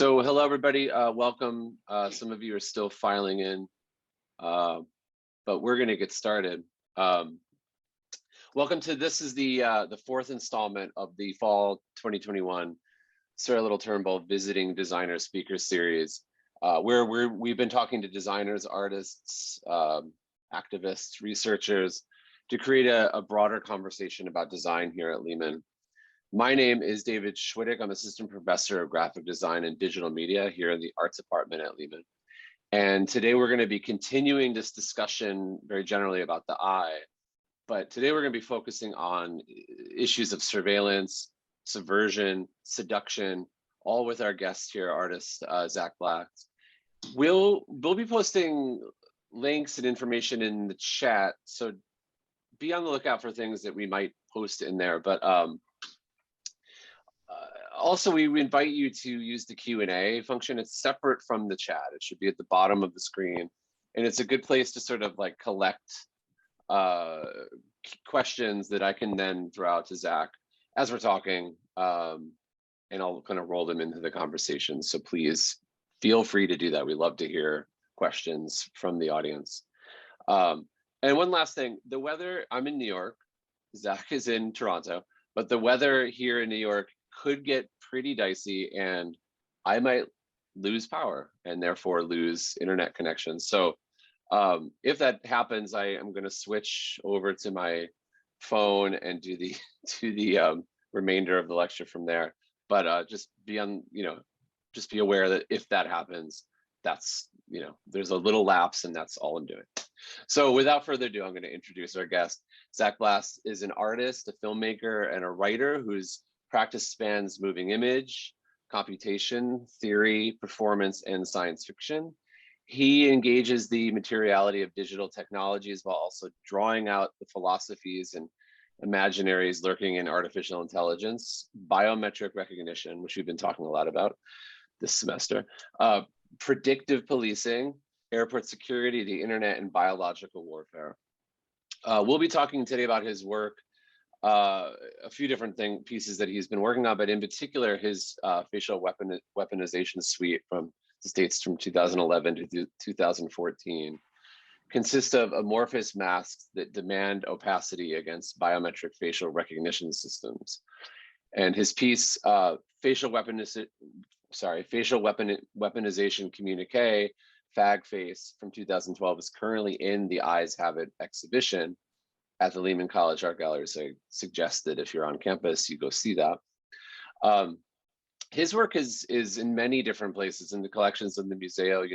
So hello, everybody. Welcome. Some of you are still filing in, but we're going to get started. Welcome to this is the fourth installment of the fall 2021 Sara Turnbull Visiting Designer Speaker Series, where we've been talking to designers, artists, activists, researchers to create a broader conversation about design here at Lehman. My name is David Schwittig. I'm Assistant Professor of Graphic Design and Digital Media here in the Arts Department at Lehman. And today we're going to be continuing this discussion very generally about the eye. But today we're going to be focusing on issues of surveillance, subversion, seduction, all with our guest here, artist Zach Blas. We'll be posting links and information in the chat, so be on the lookout for things that we might post in there. But also, we invite you to use the Q&A function. It's separate from the chat. It should be at the bottom of the screen. And it's a good place to sort of like collect questions that I can then throw out to Zach as we're talking. And I'll kind of roll them into the conversation. So please feel free to do that. We love to hear questions from the audience. And one last thing, the weather, I'm in New York, Zach is in Toronto, but the weather here in New York could get pretty dicey and I might lose power and therefore lose internet connection. So if that happens, I am going to switch over to my phone and do the remainder of the lecture from there. But just be aware that if that happens, that's, there's a little lapse and that's all I'm doing. So without further ado, I'm going to introduce our guest. Zach Blas is an artist, a filmmaker, and a writer whose practice spans moving image, computation, theory, performance, and science fiction. He engages the materiality of digital technologies while also drawing out the philosophies and imaginaries lurking in artificial intelligence, biometric recognition, which we've been talking a lot about this semester, predictive policing, airport security, the internet, and biological warfare. We'll be talking today about his work, a few different pieces that he's been working on, but in particular, his facial weaponization suite from the States from 2011 to 2014 consists of amorphous masks that demand opacity against biometric facial recognition systems. And his piece, facial weaponization communique, Fag Face from 2012 is currently in the Eyes Have It exhibition at the Lehman College Art Gallery. So I suggest that if you're on campus, you go see that. His work is in many different places in the collections of the Museo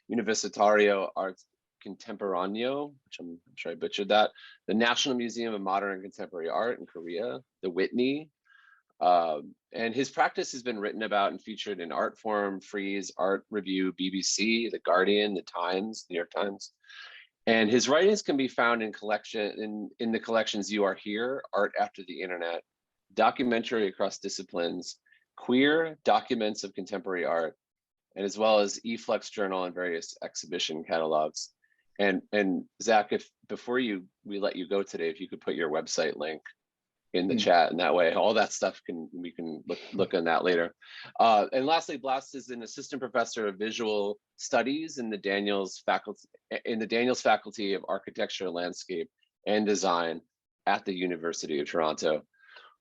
Universitario Arte Contemporaneo, which I'm sure I butchered that, the National Museum of Modern and Contemporary Art in Korea, the Whitney. And his practice has been written about and featured in Art Forum, Frieze, Art Review, BBC, The Guardian, The Times, New York Times. And his writings can be found in the collections You Are Here, Art After the Internet, Documentary Across Disciplines, Queer, Documents of Contemporary Art, and as well as eFlux Journal and various exhibition catalogs. And Zach, before we let you go today, if you could put your website link in the chat, and that way all that stuff we can look on that later. And lastly, Blas is an assistant professor of visual studies in the Daniels Faculty of Architecture, Landscape, and Design at the University of Toronto.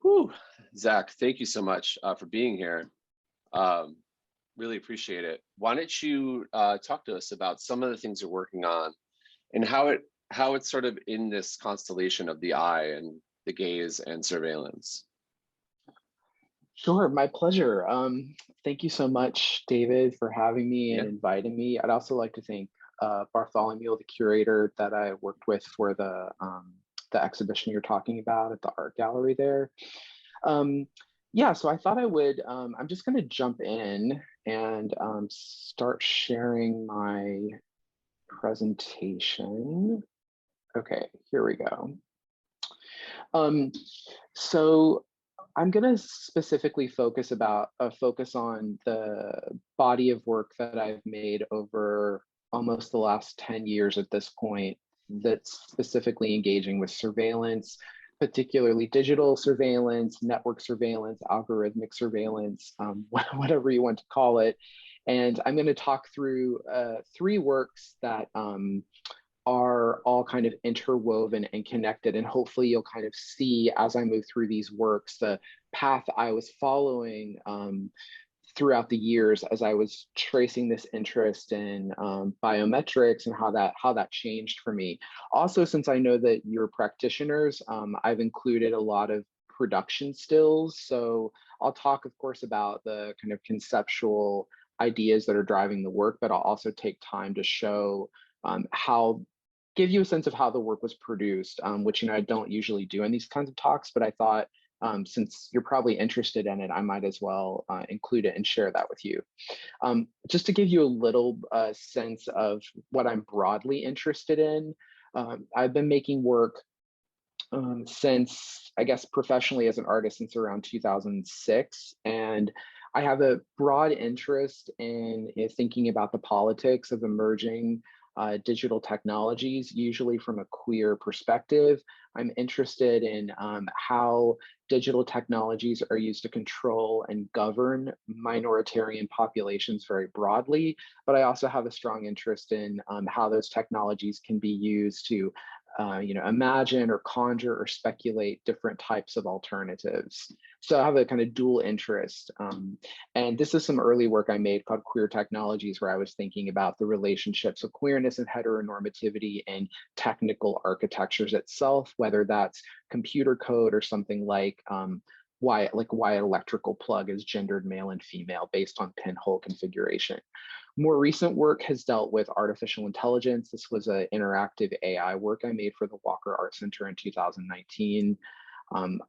Whew. Zach, thank you so much for being here. Really appreciate it. Why don't you talk to us about some of the things you're working on and how it's sort of in this constellation of the eye and the gaze and surveillance. Sure, my pleasure. Thank you so much, David, for having me and inviting me. I'd also like to thank Bartholomew, the curator that I worked with for the exhibition you're talking about at the art gallery there. Yeah, so I thought I would, I'm just gonna jump in and start sharing my presentation. Okay, here we go. So I'm going to specifically focus on the body of work that I've made over almost the last 10 years at this point that's specifically engaging with surveillance, particularly digital surveillance, network surveillance, algorithmic surveillance, whatever you want to call it. And I'm going to talk through 3 works that are all kind of interwoven and connected. And hopefully you'll kind of see as I move through these works, the path I was following throughout the years as I was tracing this interest in biometrics and how that changed for me. Also, since I know that you're practitioners, I've included a lot of production stills. So I'll talk, of course, about the kind of conceptual ideas that are driving the work, but I'll also take time to show give you a sense of how the work was produced, which I don't usually do in these kinds of talks, but I thought since you're probably interested in it, I might as well include it and share that with you. Just to give you a little sense of what I'm broadly interested in, I've been making work since, I guess, professionally as an artist since around 2006. And I have a broad interest in thinking about the politics of emerging digital technologies, usually from a queer perspective. I'm interested in how digital technologies are used to control and govern minoritarian populations very broadly, but I also have a strong interest in how those technologies can be used to imagine or conjure or speculate different types of alternatives. So I have a kind of dual interest. And this is some early work I made called Queer Technologies, where I was thinking about the relationships of queerness and heteronormativity and technical architectures itself, whether that's computer code or something like why electrical plug is gendered male and female based on pinhole configuration. More recent work has dealt with artificial intelligence. This was an interactive AI work I made for the Walker Art Center in 2019.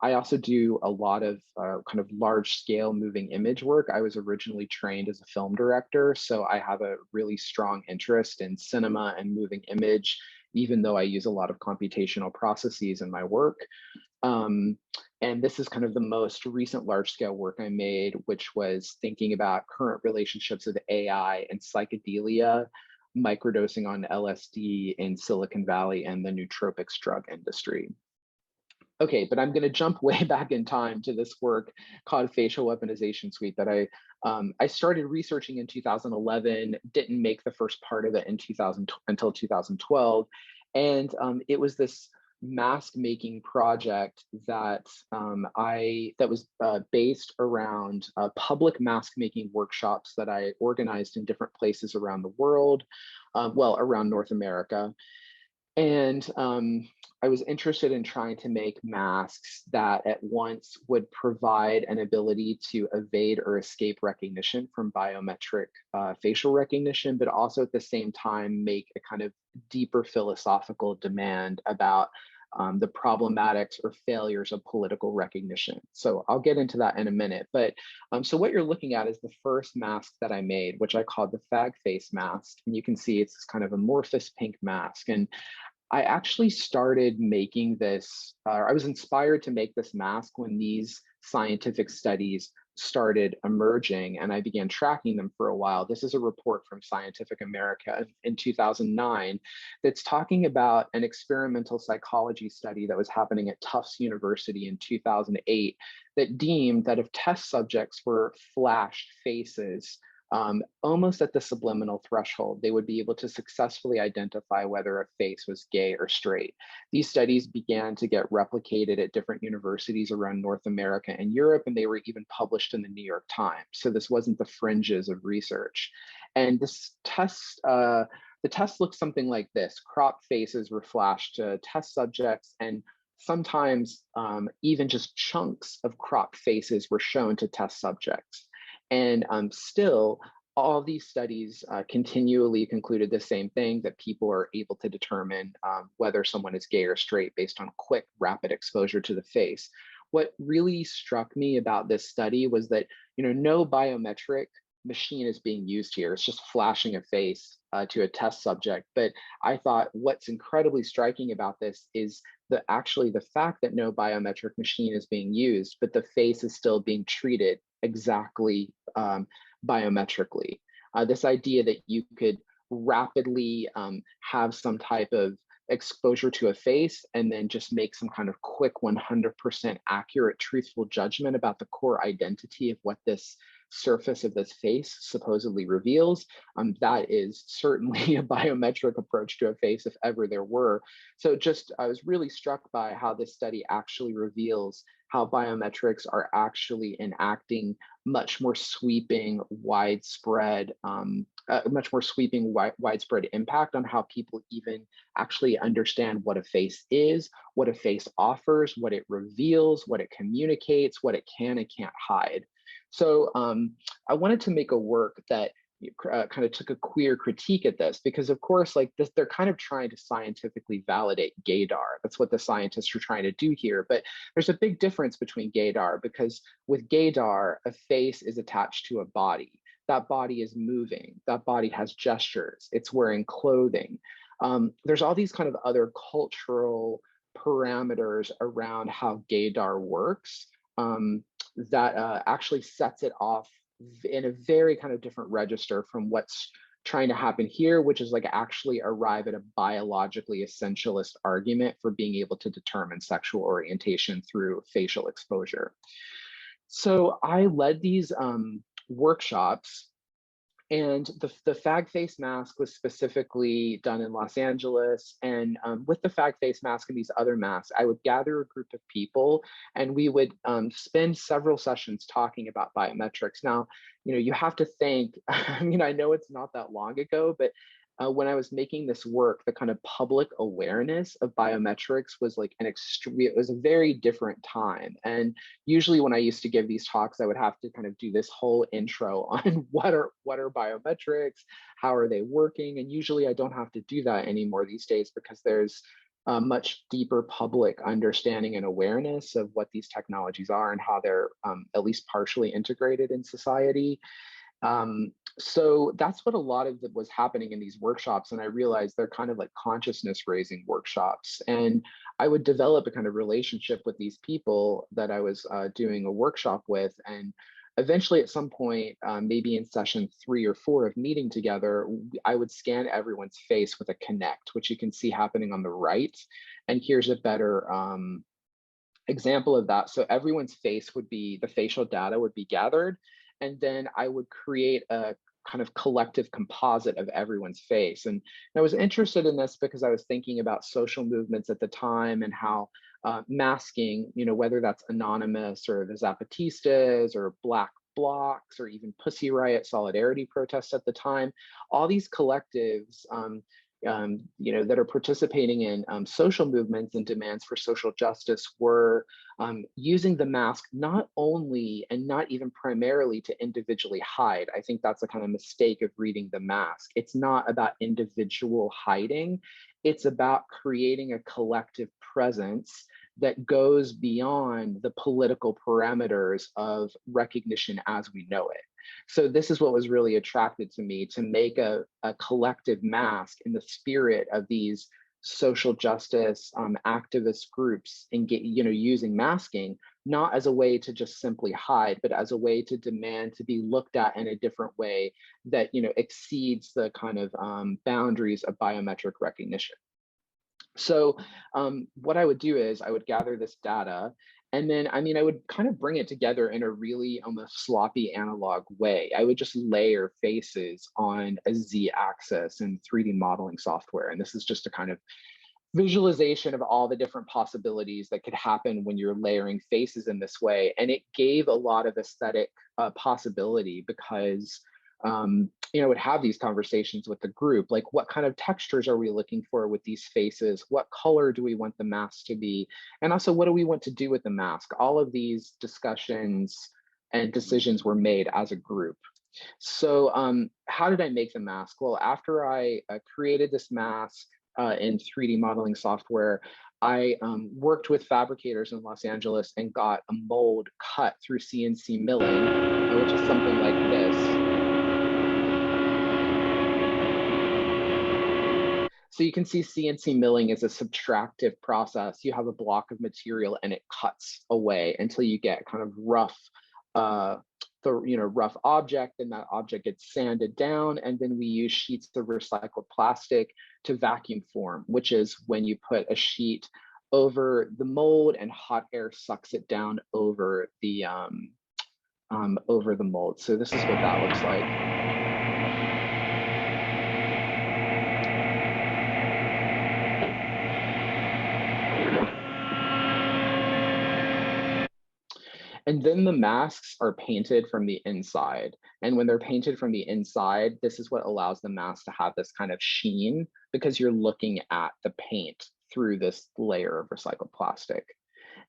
I also do a lot of kind of large scale moving image work. I was originally trained as a film director, so I have a really strong interest in cinema and moving image, even though I use a lot of computational processes in my work. And this is kind of the most recent large scale work I made, which was thinking about current relationships of AI and psychedelia, microdosing on LSD in Silicon Valley and the nootropics drug industry. Okay, but I'm going to jump way back in time to this work called Facial Weaponization Suite that I started researching in 2011, didn't make the first part of it until 2012. And it was this mask making project that was based around public mask making workshops that I organized in different places around the world, around North America. And I was interested in trying to make masks that at once would provide an ability to evade or escape recognition from biometric facial recognition, but also at the same time make a kind of deeper philosophical demand about the problematics or failures of political recognition. So I'll get into that in a minute. But so what you're looking at is the first mask that I made, which I called the fag face mask. And you can see it's this kind of amorphous pink mask. And I actually started making this, I was inspired to make this mask when these scientific studies started emerging, and I began tracking them for a while. This is a report from Scientific America in 2009 that's talking about an experimental psychology study that was happening at Tufts University in 2008 that deemed that if test subjects were flashed faces almost at the subliminal threshold, they would be able to successfully identify whether a face was gay or straight. These studies began to get replicated at different universities around North America and Europe, and they were even published in the New York Times. So this wasn't the fringes of research. And this test, the test looked something like this. Cropped faces were flashed to test subjects, and sometimes even just chunks of cropped faces were shown to test subjects. And still, all these studies continually concluded the same thing, that people are able to determine whether someone is gay or straight based on quick, rapid exposure to the face. What really struck me about this study was that no biometric machine is being used here. It's just flashing a face to a test subject. But I thought what's incredibly striking about this is actually the fact that no biometric machine is being used, but the face is still being treated exactly biometrically. This idea that you could rapidly have some type of exposure to a face and then just make some kind of quick 100% accurate, truthful judgment about the core identity of what this surface of this face supposedly reveals. That is certainly a biometric approach to a face if ever there were. So I was really struck by how this study actually reveals how biometrics are actually enacting much more sweeping, widespread, widespread impact on how people even actually understand what a face is, what a face offers, what it reveals, what it communicates, what it can and can't hide. So I wanted to make a work that kind of took a queer critique at this, because of course, like this, they're kind of trying to scientifically validate gaydar. That's what the scientists are trying to do here. But there's a big difference between gaydar, because with gaydar, a face is attached to a body. That body is moving. That body has gestures. It's wearing clothing. There's all these kind of other cultural parameters around how gaydar works that actually sets it off in a very kind of different register from what's trying to happen here, which is like actually arrive at a biologically essentialist argument for being able to determine sexual orientation through facial exposure. So I led these workshops, and the fag face mask was specifically done in Los Angeles. And with the fag face mask and these other masks, I would gather a group of people and we would spend several sessions talking about biometrics. Now, you have to think, I mean, I know it's not that long ago, but when I was making this work, the kind of public awareness of biometrics was like it was a very different time. And usually when I used to give these talks, I would have to kind of do this whole intro on what are biometrics, how are they working? And usually I don't have to do that anymore these days, because there's a much deeper public understanding and awareness of what these technologies are and how they're at least partially integrated in society. So that's what a lot of it was happening in these workshops. And I realized they're kind of like consciousness raising workshops. And I would develop a kind of relationship with these people that I was doing a workshop with. And eventually at some point, maybe in session 3 or 4 of meeting together, I would scan everyone's face with a Connect, which you can see happening on the right. And here's a better example of that. So everyone's face would be, the facial data would be gathered. And then I would create a kind of collective composite of everyone's face. And I was interested in this because I was thinking about social movements at the time and how masking, whether that's Anonymous or the Zapatistas or Black Blocs or even Pussy Riot solidarity protests at the time, all these collectives that are participating in social movements and demands for social justice were using the mask not only and not even primarily to individually hide. I think that's a kind of mistake of reading the mask. It's not about individual hiding. It's about creating a collective presence that goes beyond the political parameters of recognition as we know it. So this is what was really attracted to me, to make a collective mask in the spirit of these social justice activist groups and using masking, not as a way to just simply hide, but as a way to demand to be looked at in a different way that exceeds the kind of boundaries of biometric recognition. So what I would do is I would gather this data, and then, I would kind of bring it together in a really almost sloppy analog way. I would just layer faces on a Z-axis in 3D modeling software. And this is just a kind of visualization of all the different possibilities that could happen when you're layering faces in this way. And it gave a lot of aesthetic possibility, because would have these conversations with the group, like what kind of textures are we looking for with these faces? What color do we want the mask to be? And also, what do we want to do with the mask? All of these discussions and decisions were made as a group. So how did I make the mask? Well, after I created this mask in 3D modeling software, I worked with fabricators in Los Angeles and got a mold cut through CNC milling, which is something like this. So you can see CNC milling is a subtractive process. You have a block of material and it cuts away until you get kind of rough the rough object, and that object gets sanded down, and then we use sheets of recycled plastic to vacuum form, which is when you put a sheet over the mold and hot air sucks it down over the mold. So this is what that looks like. And then the masks are painted from the inside. And when they're painted from the inside, this is what allows the mask to have this kind of sheen, because you're looking at the paint through this layer of recycled plastic.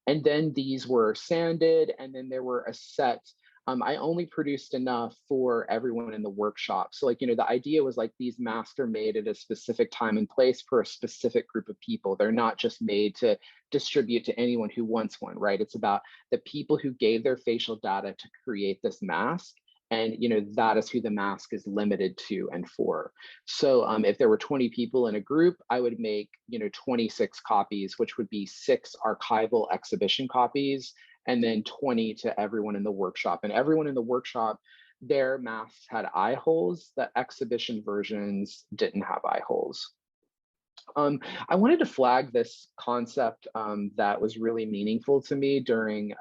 And then these were sanded, and then there were a set. I only produced enough for everyone in the workshop. So like, the idea was like these masks are made at a specific time and place for a specific group of people. They're not just made to distribute to anyone who wants one, right? It's about the people who gave their facial data to create this mask. And that is who the mask is limited to and for. So if there were 20 people in a group, I would make 26 copies, which would be 6 archival exhibition copies, and then 20 to everyone in the workshop. And everyone in the workshop, their masks had eye holes. The exhibition versions didn't have eye holes. I wanted to flag this concept that was really meaningful to me during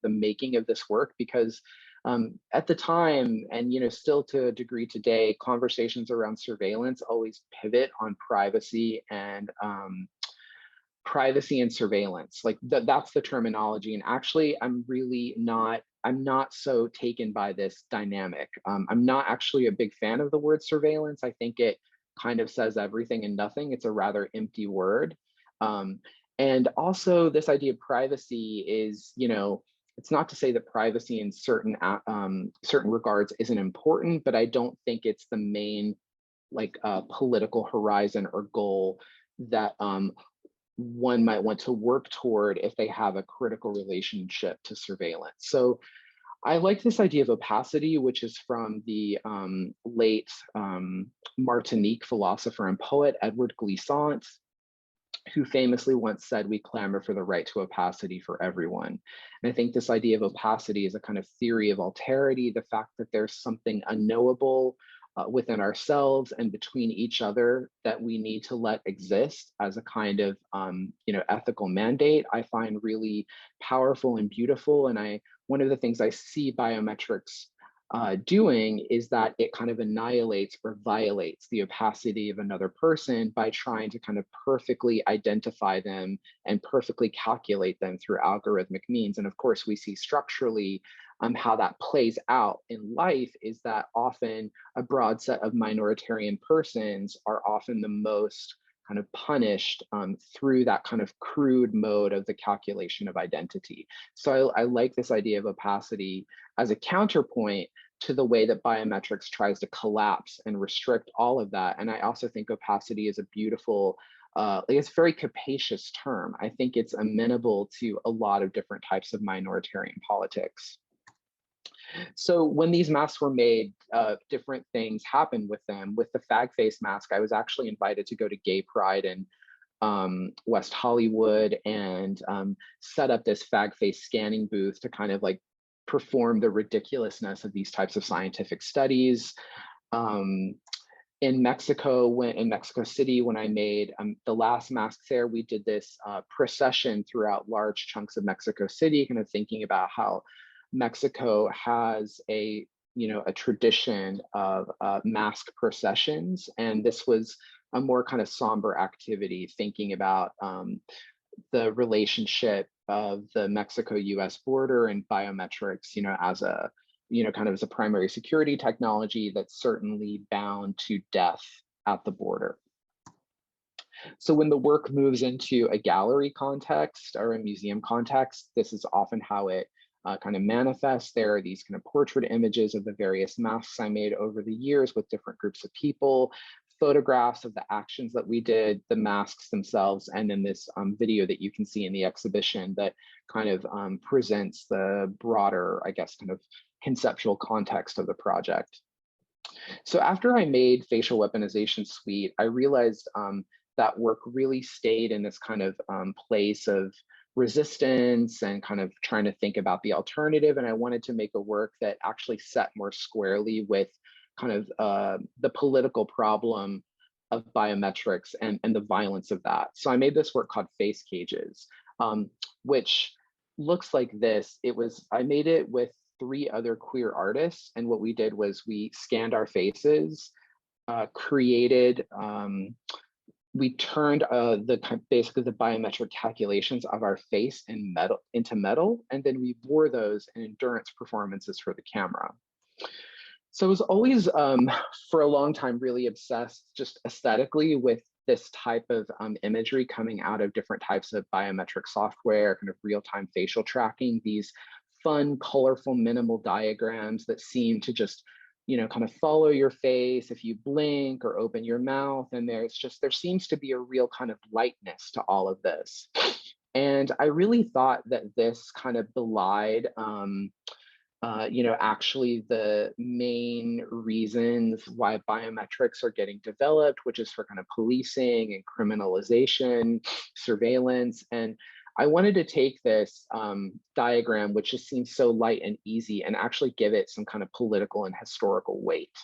the making of this work, because at the time, and still to a degree today, conversations around surveillance always pivot on privacy and surveillance. Like that's the terminology. And actually, I'm not so taken by this dynamic. I'm not actually a big fan of the word surveillance. I think it kind of says everything and nothing. It's a rather empty word. And also this idea of privacy is, it's not to say that privacy in certain regards isn't important, but I don't think it's the main political horizon or goal that one might want to work toward if they have a critical relationship to surveillance. So I like this idea of opacity, which is from the late Martinique philosopher and poet Edward Glissant, who famously once said, "We clamor for the right to opacity for everyone." And I think this idea of opacity is a kind of theory of alterity, the fact that there's something unknowable within ourselves and between each other that we need to let exist as a kind of ethical mandate, I find really powerful and beautiful. And one of the things I see biometrics doing is that it kind of annihilates or violates the opacity of another person by trying to kind of perfectly identify them and perfectly calculate them through algorithmic means. And of course, we see structurally how that plays out in life is that often a broad set of minoritarian persons are often the most kind of punished through that kind of crude mode of the calculation of identity. So I like this idea of opacity as a counterpoint to the way that biometrics tries to collapse and restrict all of that. And I also think opacity is a beautiful, it's a very capacious term. I think it's amenable to a lot of different types of minoritarian politics. So when these masks were made, different things happened with them. With the fag face mask, I was actually invited to go to Gay Pride in West Hollywood and set up this fag face scanning booth to kind of like perform the ridiculousness of these types of scientific studies. In Mexico City, when I made the last masks there, we did this procession throughout large chunks of Mexico City, kind of thinking about how Mexico has a tradition of mask processions, and this was a more kind of somber activity, thinking about the relationship of the Mexico-U.S. border and biometrics, as a kind of as a primary security technology that's certainly bound to death at the border. So when the work moves into a gallery context or a museum context, this is often how it kind of manifest. There are these kind of portrait images of the various masks I made over the years with different groups of people, photographs of the actions that we did, the masks themselves, and then this video that you can see in the exhibition that kind of presents the broader, I guess, kind of conceptual context of the project. So after I made Facial Weaponization Suite, I realized that work really stayed in this kind of place of resistance and kind of trying to think about the alternative. And I wanted to make a work that actually set more squarely with kind of the political problem of biometrics and the violence of that. So I made this work called Face Cages, which looks like this. I made it with 3 other queer artists. And what we did was we scanned our faces, created, we turned basically the biometric calculations of our face into metal, and then we wore those in endurance performances for the camera. So I was always, for a long time, really obsessed just aesthetically with this type of imagery coming out of different types of biometric software, kind of real-time facial tracking, these fun, colorful, minimal diagrams that seem to just, kind of follow your face if you blink or open your mouth. And there seems to be a real kind of lightness to all of this. And I really thought that this kind of belied, actually the main reasons why biometrics are getting developed, which is for kind of policing and criminalization, surveillance. And I wanted to take this diagram, which just seems so light and easy, and actually give it some kind of political and historical weight.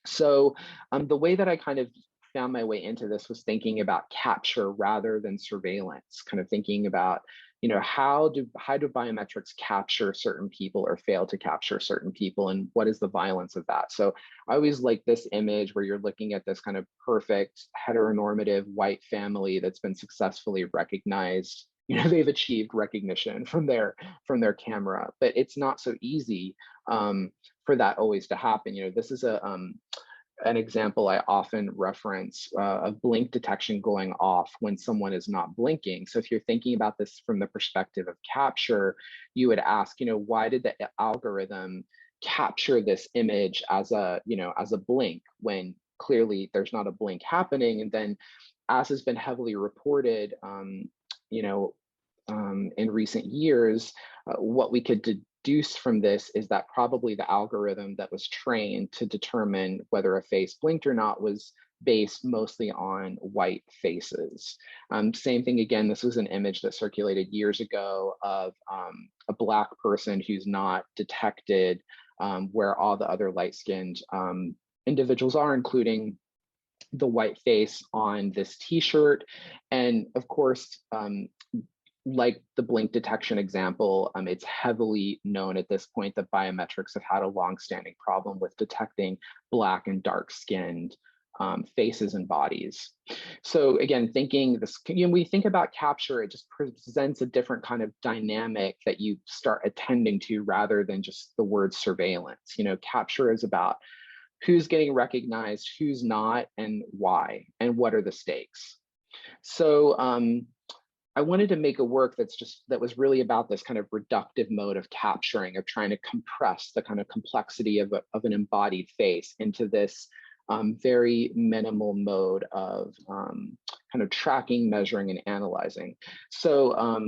So the way that I kind of found my way into this was thinking about capture rather than surveillance, kind of thinking about, how do biometrics capture certain people or fail to capture certain people, and what is the violence of that? So I always like this image where you're looking at this kind of perfect heteronormative white family that's been successfully recognized. They've achieved recognition from their camera, but it's not so easy for that always to happen. This is an example I often reference of blink detection going off when someone is not blinking. So if you're thinking about this from the perspective of capture, you would ask, why did the algorithm capture this image as a blink when clearly there's not a blink happening? And then, as has been heavily reported, in recent years, what we could deduce from this is that probably the algorithm that was trained to determine whether a face blinked or not was based mostly on white faces. Same thing again, this was an image that circulated years ago of a Black person who's not detected where all the other light-skinned individuals are, including the white face on this t-shirt. And of course, like the blink detection example, it's heavily known at this point that biometrics have had a long-standing problem with detecting Black and dark-skinned faces and bodies. So again, thinking this, we think about capture, it just presents a different kind of dynamic that you start attending to rather than just the word surveillance. Capture is about who's getting recognized, who's not, and why, and what are the stakes. So I wanted to make a work that was really about this kind of reductive mode of capturing, of trying to compress the kind of complexity of an embodied face into this very minimal mode of kind of tracking, measuring, and analyzing. So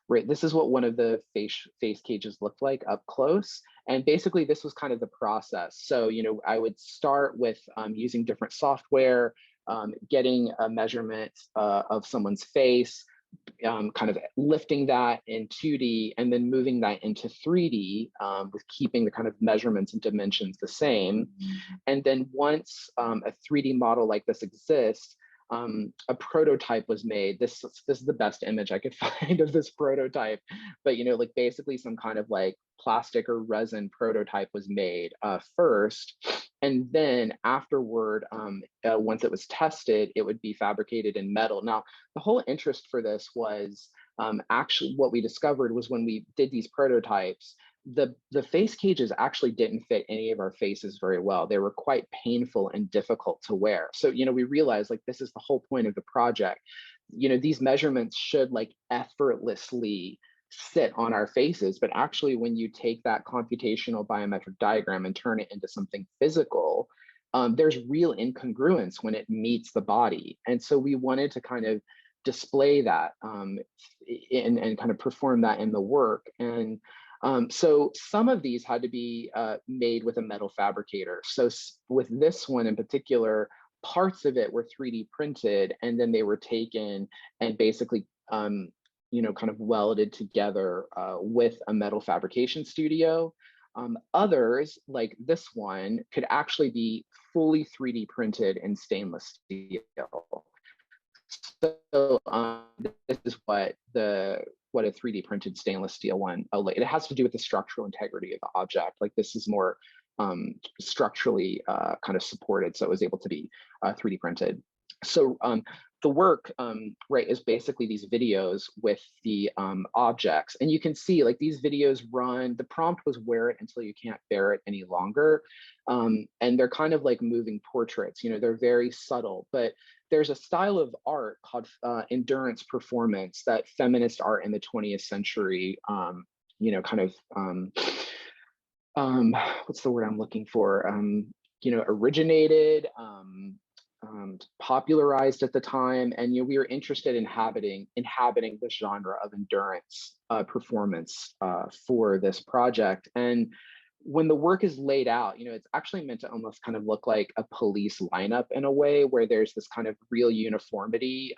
this is what one of the face cages looked like up close. And basically this was kind of the process. So, I would start with using different software, getting a measurement of someone's face, kind of lifting that in 2D and then moving that into 3D with keeping the kind of measurements and dimensions the same. And then once a 3D model like this exists, a prototype was made. This is the best image I could find of this prototype, but like basically some kind of like plastic or resin prototype was made first, and then afterward, once it was tested, it would be fabricated in metal. Now, the whole interest for this was actually what we discovered was when we did these prototypes, the face cages actually didn't fit any of our faces very well. They were quite painful and difficult to wear. So, we realized like this is the whole point of the project. These measurements should like effortlessly sit on our faces, but actually when you take that computational biometric diagram and turn it into something physical, there's real incongruence when it meets the body. And so we wanted to kind of display that and kind of perform that in the work. And so some of these had to be made with a metal fabricator. So with this one in particular, parts of it were 3D printed, and then they were taken and basically kind of welded together with a metal fabrication studio. Others, like this one, could actually be fully 3D printed in stainless steel. So this is what a 3D printed stainless steel one, it has to do with the structural integrity of the object. Like this is more structurally kind of supported, so it was able to be 3D printed. So the work, right, is basically these videos with the objects. And you can see like these videos run, the prompt was wear it until you can't bear it any longer. And they're kind of like moving portraits, they're very subtle, but there's a style of art called endurance performance that feminist art in the 20th century, kind of, what's the word I'm looking for? Originated, popularized at the time, and we were interested in inhabiting the genre of endurance performance for this project. And when the work is laid out, it's actually meant to almost kind of look like a police lineup in a way, where there's this kind of real uniformity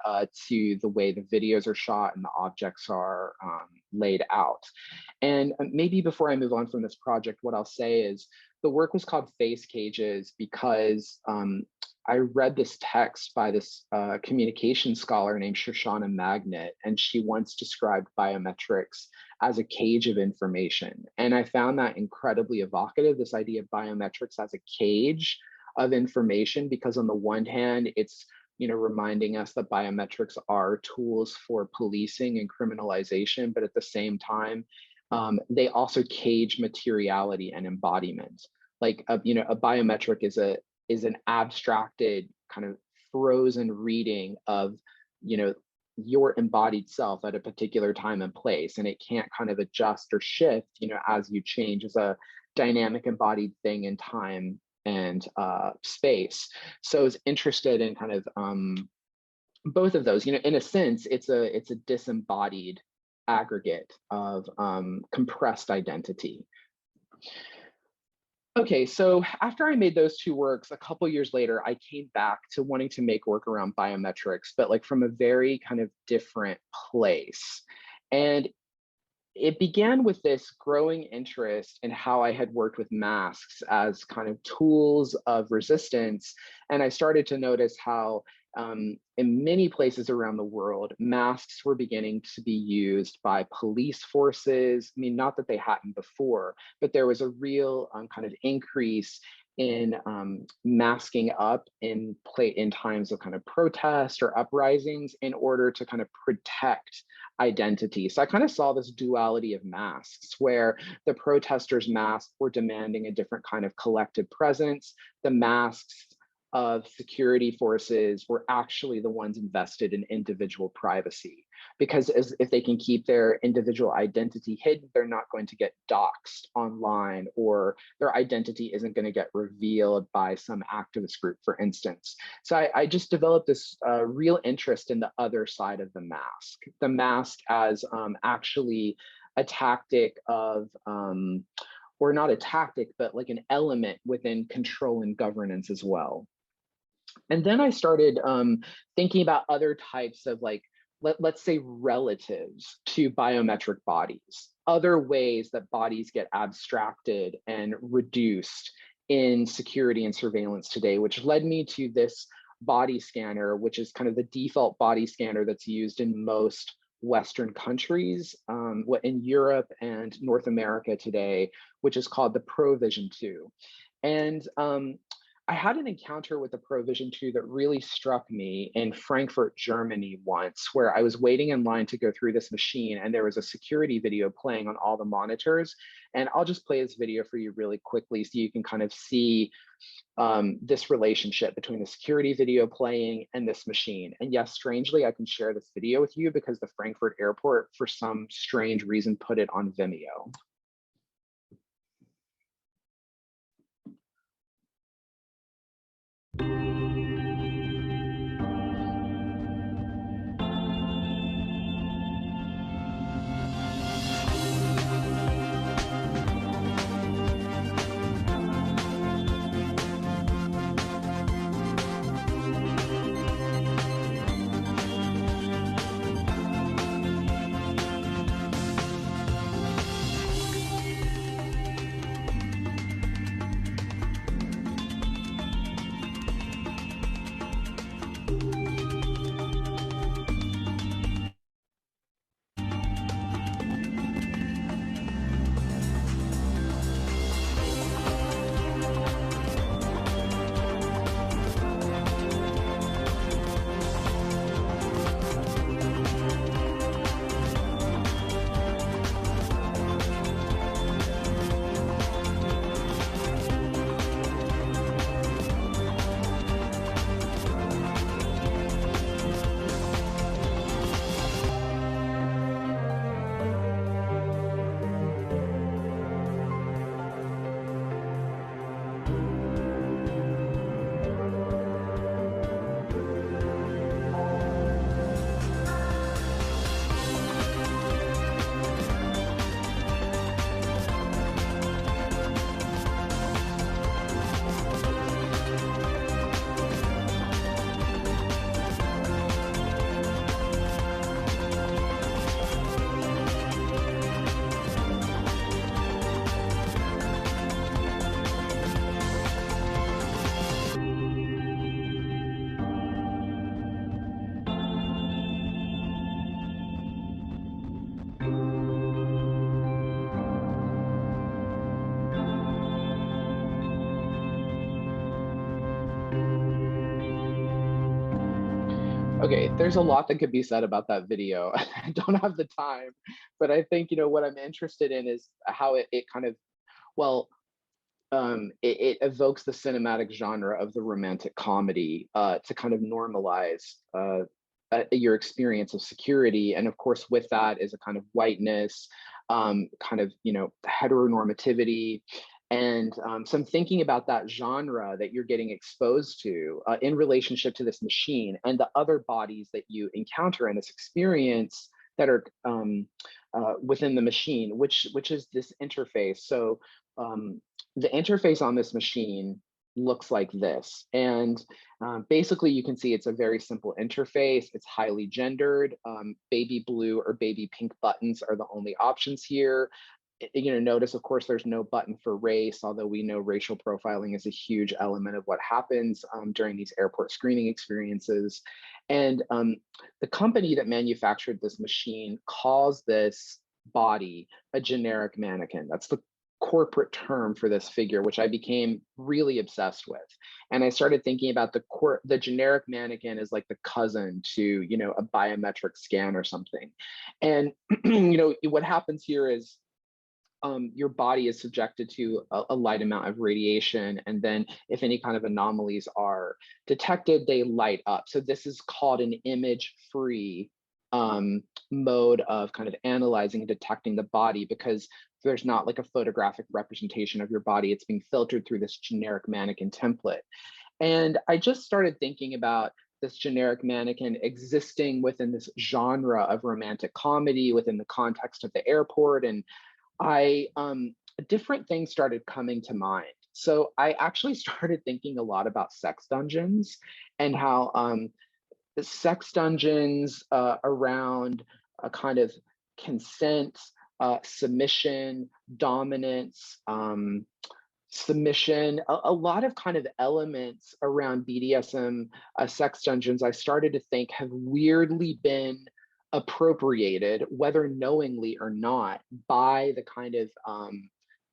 to the way the videos are shot and the objects are laid out. And maybe before I move on from this project, what I'll say is the work was called Face Cages because I read this text by this communication scholar named Shoshana Magnet, and she once described biometrics as a cage of information. And I found that incredibly evocative, this idea of biometrics as a cage of information, because on the one hand, it's reminding us that biometrics are tools for policing and criminalization, but at the same time, they also cage materiality and embodiment. Like a biometric is an abstracted kind of frozen reading of your embodied self at a particular time and place, and it can't kind of adjust or shift as you change. As a dynamic embodied thing in time and space. So I was interested in kind of both of those. In a sense, it's a disembodied aggregate of compressed identity. Okay, so after I made those two works, a couple years later, I came back to wanting to make work around biometrics, but like from a very kind of different place. And it began with this growing interest in how I had worked with masks as kind of tools of resistance. And I started to notice how in many places around the world, masks were beginning to be used by police forces. I mean, not that they hadn't before, but there was a real kind of increase in masking up in times of kind of protest or uprisings in order to kind of protect identity. So I kind of saw this duality of masks where the protesters' masks were demanding a different kind of collective presence. The masks of security forces were actually the ones invested in individual privacy, because if they can keep their individual identity hidden, they're not going to get doxxed online, or their identity isn't going to get revealed by some activist group, for instance. So I just developed this real interest in the other side of the mask as actually a tactic of or not a tactic, but like an element within control and governance as well. And then I started thinking about other types of like, let's say relatives to biometric bodies, other ways that bodies get abstracted and reduced in security and surveillance today, which led me to this body scanner, which is kind of the default body scanner that's used in most Western countries, in Europe and North America today, which is called the ProVision 2. And I had an encounter with the ProVision 2 that really struck me in Frankfurt, Germany once, where I was waiting in line to go through this machine, and there was a security video playing on all the monitors. And I'll just play this video for you really quickly so you can kind of see this relationship between the security video playing and this machine. And yes, strangely, I can share this video with you because the Frankfurt airport, for some strange reason, put it on Vimeo. Okay, there's a lot that could be said about that video. I don't have the time, but I think, what I'm interested in is how it kind of, well, it evokes the cinematic genre of the romantic comedy to kind of normalize your experience of security. And of course, with that is a kind of whiteness, kind of, heteronormativity. And so I'm thinking about that genre that you're getting exposed to in relationship to this machine and the other bodies that you encounter in this experience that are within the machine, which is this interface. So the interface on this machine looks like this. And basically, you can see it's a very simple interface. It's highly gendered. Baby blue or baby pink buttons are the only options here. Notice, of course, there's no button for race, although we know racial profiling is a huge element of what happens during these airport screening experiences. And the company that manufactured this machine calls this body a generic mannequin. That's the corporate term for this figure, which I became really obsessed with. And I started thinking about the generic mannequin as like the cousin to, a biometric scan or something. And, what happens here is your body is subjected to a light amount of radiation. And then if any kind of anomalies are detected, they light up. So this is called an image-free mode of kind of analyzing and detecting the body, because there's not like a photographic representation of your body. It's being filtered through this generic mannequin template. And I just started thinking about this generic mannequin existing within this genre of romantic comedy within the context of the airport. And different things started coming to mind. So I actually started thinking a lot about sex dungeons and how the sex dungeons around a kind of consent, submission, dominance, submission, a lot of kind of elements around BDSM sex dungeons, I started to think have weirdly been appropriated, whether knowingly or not, by the kind of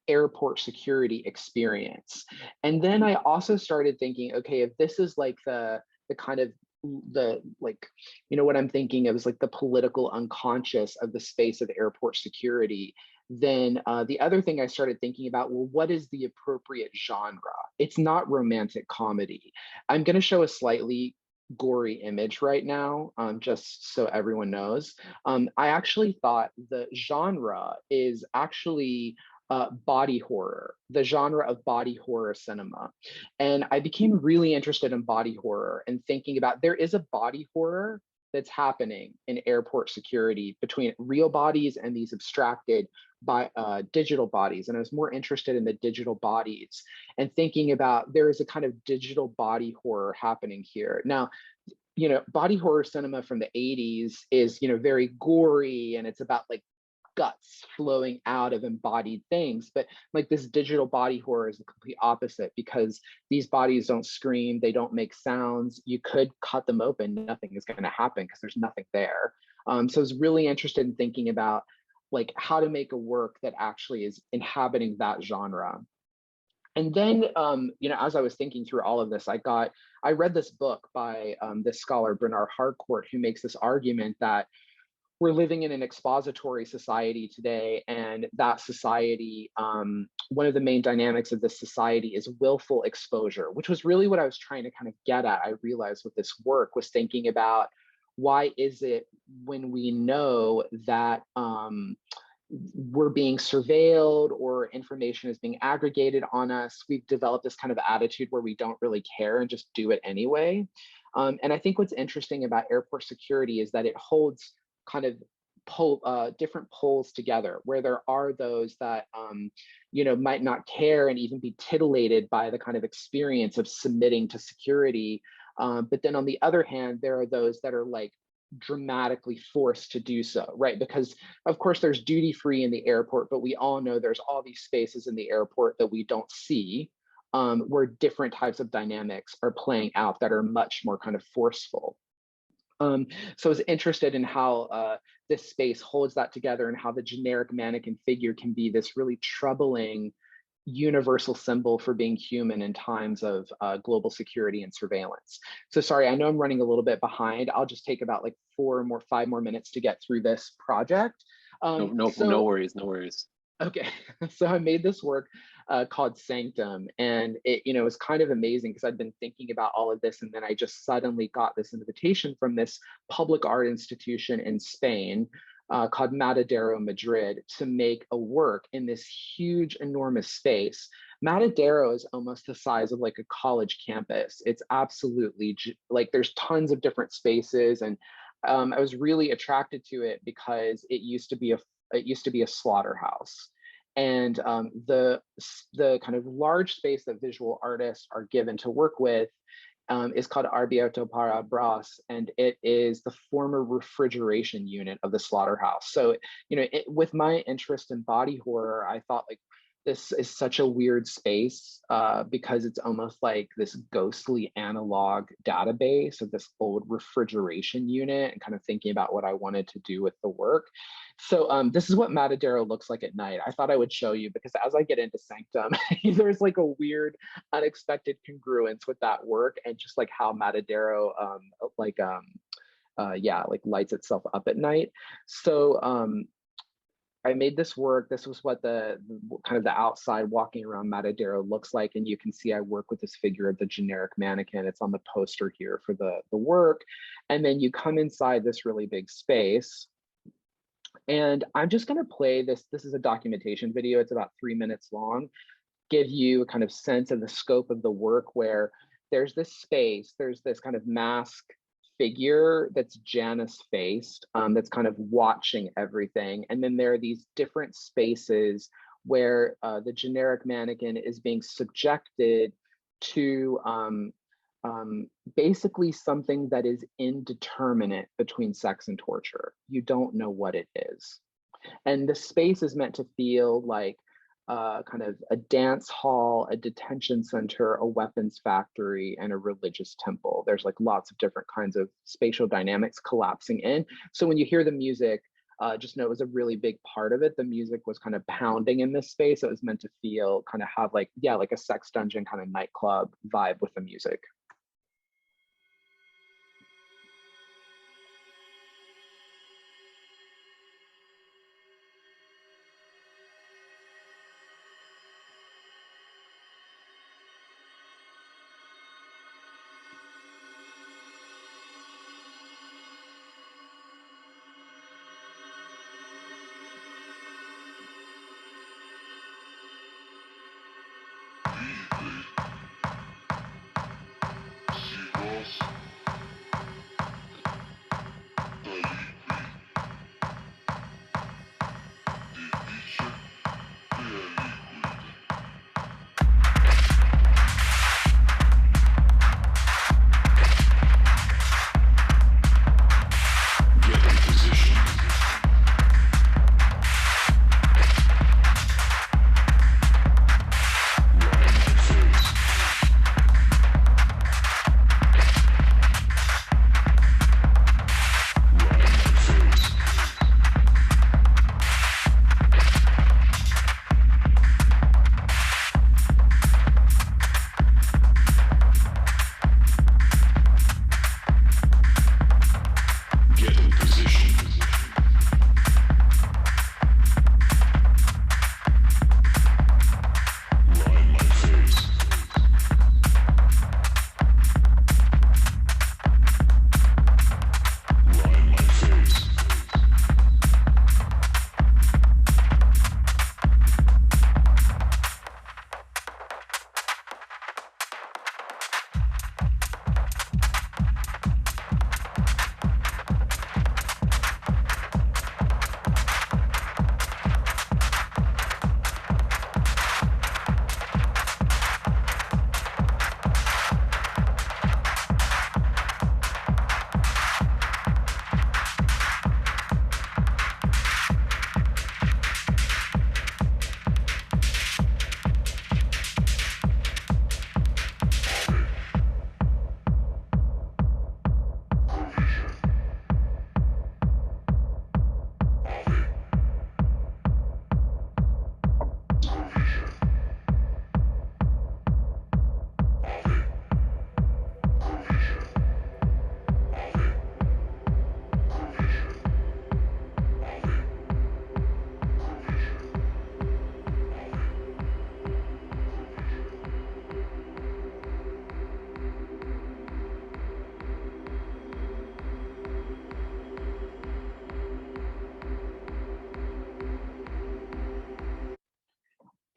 airport security experience. And then I also started thinking, okay, if this is like the kind of the like, what I'm thinking of is like the political unconscious of the space of airport security, then the other thing I started thinking about, well, what is the appropriate genre? It's not romantic comedy. I'm going to show a slightly gory image right now, just so everyone knows. I actually thought the genre is actually body horror, the genre of body horror cinema. And I became really interested in body horror and thinking about there is a body horror that's happening in airport security between real bodies and these abstracted by digital bodies. And I was more interested in the digital bodies and thinking about there is a kind of digital body horror happening here. Now, body horror cinema from the 80s is, very gory, and it's about like guts flowing out of embodied things. But like this digital body horror is the complete opposite, because these bodies don't scream, they don't make sounds. You could cut them open, nothing is going to happen because there's nothing there. So I was really interested in thinking about like how to make a work that actually is inhabiting that genre. And then, as I was thinking through all of this, I read this book by this scholar, Bernard Harcourt, who makes this argument that we're living in an expository society today, and that society, one of the main dynamics of this society is willful exposure, which was really what I was trying to kind of get at. I realized with this work was thinking about why is it when we know that we're being surveilled or information is being aggregated on us, we've developed this kind of attitude where we don't really care and just do it anyway. And I think what's interesting about airport security is that it holds kind of different poles together, where there are those that might not care and even be titillated by the kind of experience of submitting to security. But then on the other hand, there are those that are like dramatically forced to do so, right? Because of course there's duty free in the airport, but we all know there's all these spaces in the airport that we don't see, where different types of dynamics are playing out that are much more kind of forceful. So I was interested in how this space holds that together, and how the generic mannequin figure can be this really troubling universal symbol for being human in times of global security and surveillance. So sorry, I know I'm running a little bit behind. I'll just take about like 5 more minutes to get through this project. No worries, no worries. Okay, so I made this work called Sanctum, and it, was kind of amazing because I'd been thinking about all of this, and then I just suddenly got this invitation from this public art institution in Spain called Matadero Madrid to make a work in this huge, enormous space. Matadero is almost the size of like a college campus. It's absolutely like there's tons of different spaces, and I was really attracted to it because it used to be a slaughterhouse. And the kind of large space that visual artists are given to work with is called Abierto para Blas, and it is the former refrigeration unit of the slaughterhouse. So, with my interest in body horror, I thought like this is such a weird space because it's almost like this ghostly analog database of this old refrigeration unit, and kind of thinking about what I wanted to do with the work. So this is what Matadero looks like at night. I thought I would show you because as I get into Sanctum, there's like a weird, unexpected congruence with that work and just like how Matadero lights itself up at night. So I made this work. This was what the kind of the outside walking around Matadero looks like. And you can see I work with this figure of the generic mannequin. It's on the poster here for the work. And then you come inside this really big space. And I'm just going to play this. This is a documentation video. It's about 3 minutes long. Give you a kind of sense of the scope of the work where there's this space, there's this kind of mask figure that's Janus faced, that's kind of watching everything. And then there are these different spaces where the generic mannequin is being subjected to basically something that is indeterminate between sex and torture. You don't know what it is. And the space is meant to feel like kind of a dance hall, a detention center, a weapons factory, and a religious temple. There's like lots of different kinds of spatial dynamics collapsing in. So when you hear the music, just know it was a really big part of it. The music was kind of pounding in this space. It was meant to feel kind of have like, yeah, like a sex dungeon kind of nightclub vibe with the music.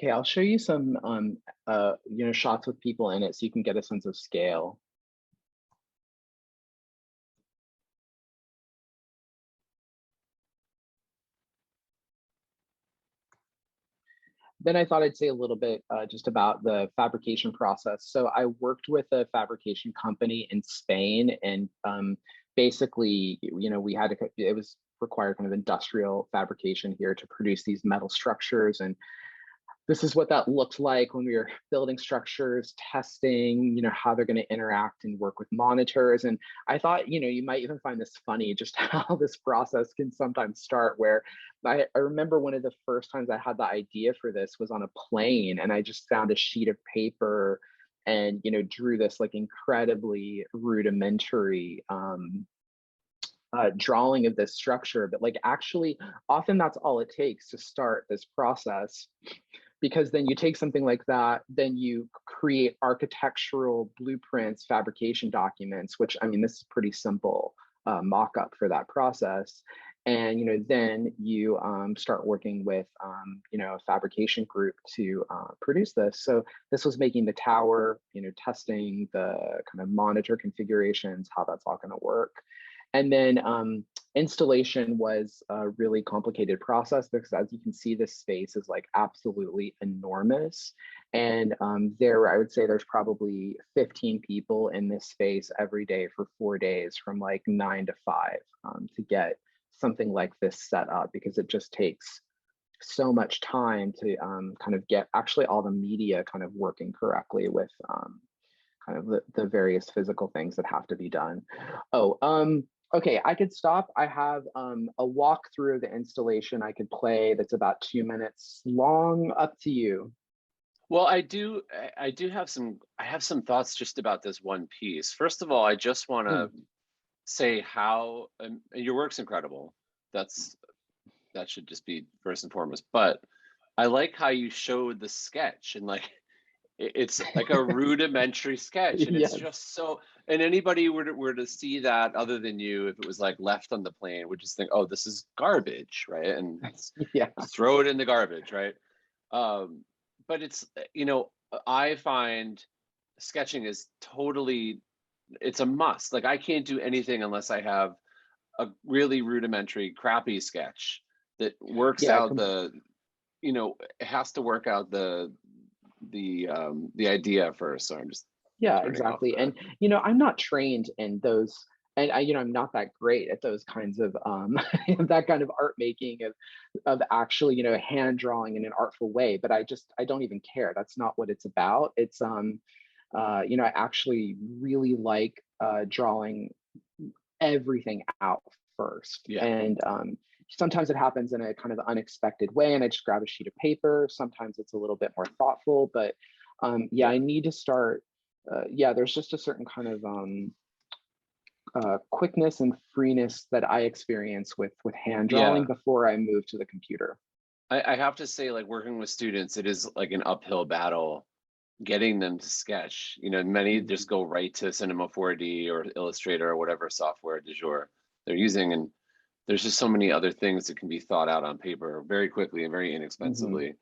Okay, I'll show you some shots with people in it so you can get a sense of scale. Then I thought I'd say a little bit just about the fabrication process. So I worked with a fabrication company in Spain, and basically, we had to, it was required kind of industrial fabrication here to produce these metal structures. And this is what that looked like when we were building structures, testing, how they're going to interact and work with monitors. And I thought, you might even find this funny, just how this process can sometimes start, where I remember one of the first times I had the idea for this was on a plane, and I just found a sheet of paper and, drew this like incredibly rudimentary drawing of this structure. But like, actually, often that's all it takes to start this process, because then you take something like that, then you create architectural blueprints, fabrication documents, which, I mean, this is pretty simple mock-up for that process. And then you start working with a fabrication group to produce this. So this was making the tower, testing the kind of monitor configurations, how that's all going to work. And then installation was a really complicated process, because as you can see, this space is like absolutely enormous. And I would say there's probably 15 people in this space every day for 4 days from like 9 to 5 to get something like this set up, because it just takes so much time to kind of get actually all the media kind of working correctly with kind of the various physical things that have to be done. Okay, I could stop. I have a walkthrough of the installation I could play that's about 2 minutes long. Up to you. Well, I have some thoughts just about this one piece. First of all, I just want to say how your work's incredible. That should just be first and foremost. But I like how you showed the sketch, and like it's like a rudimentary sketch, and it's Yes. just so. And anybody were to see that other than you, if it was like left on the plane, would just think, oh, this is garbage, right? And Yeah. throw it in the garbage, right? But it's, I find sketching is totally, it's a must. Like I can't do anything unless I have a really rudimentary, crappy sketch that works Yeah. out it has to work out the idea first. So I'm just Yeah, turning off exactly. the. And I'm not trained in those, and I'm not that great at those kinds of that kind of art making of actually, hand drawing in an artful way. But I don't even care. That's not what it's about. It's I actually really like drawing everything out first. Yeah. And sometimes it happens in a kind of unexpected way, and I just grab a sheet of paper. Sometimes it's a little bit more thoughtful, but I need to start. There's just a certain kind of quickness and freeness that I experience with hand drawing Yeah. before I move to the computer. I have to say, like working with students, it is like an uphill battle getting them to sketch. Many just go right to Cinema 4D or Illustrator or whatever software du jour they're using, and there's just so many other things that can be thought out on paper very quickly and very inexpensively.